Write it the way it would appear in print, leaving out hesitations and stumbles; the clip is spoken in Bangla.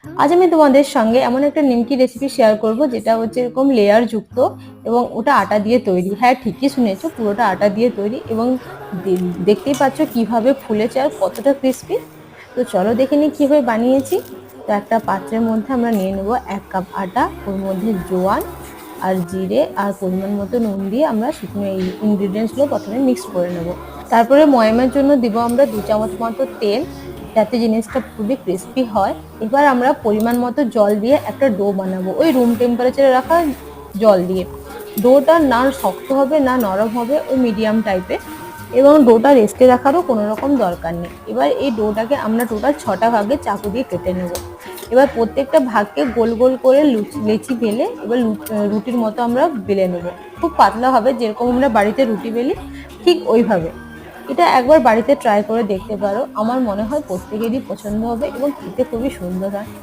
আজ আমি তোমাদের সঙ্গে এমন একটা নিমকি রেসিপি শেয়ার করব যেটা হচ্ছে এরকম লেয়ার যুক্ত এবং ওটা আটা দিয়ে তৈরি। হ্যাঁ, ঠিকই শুনেছো, পুরোটা আটা দিয়ে তৈরি এবং দেখতেই পাচ্ছ কিভাবে ফুলেছে আর কতটা ক্রিস্পি। তো চলো দেখে নিই কিভাবে বানিয়েছি। তো একটা পাত্রের মধ্যে আমরা নিয়ে নেব 1 কাপ আটা, ওর মধ্যে জোয়ান আর জিরে আর পরিমাণ মতো নুন দিয়ে আমরা শুকনো এই ইনগ্রিডিয়েন্টসগুলো প্রথমে মিক্স করে নেব। তারপরে ময়ামের জন্য দিব আমরা 2 চামচ মতো তেল, যাতে জিনিসটা খুবই ক্রিস্পি হয়। এবার আমরা পরিমাণ মতো জল দিয়ে একটা ডো বানাবো, ওই রুম টেম্পারেচারে রাখা জল দিয়ে। ডোটা না শক্ত হবে না নরম হবে, ওই মিডিয়াম টাইপের, এবং ডোটা রেস্টে রাখারও কোনো রকম দরকার নেই। এবার এই ডোটাকে আমরা টোটাল 6টা ভাগে চাকু দিয়ে কেটে নেব। এবার প্রত্যেকটা ভাগকে গোল গোল করে লেচি বেলে এবার রুটির মতো আমরা বেলে নেব। খুব পাতলা হবে, যেরকম আমরা বাড়িতে রুটি বেলি ঠিক ওইভাবে। এটা একবার বাড়িতে ট্রাই করে দেখতে পারো, আমার মনে হয় প্রত্যেকেরই পছন্দ হবে এবং খেতে খুবই সুন্দর হয়।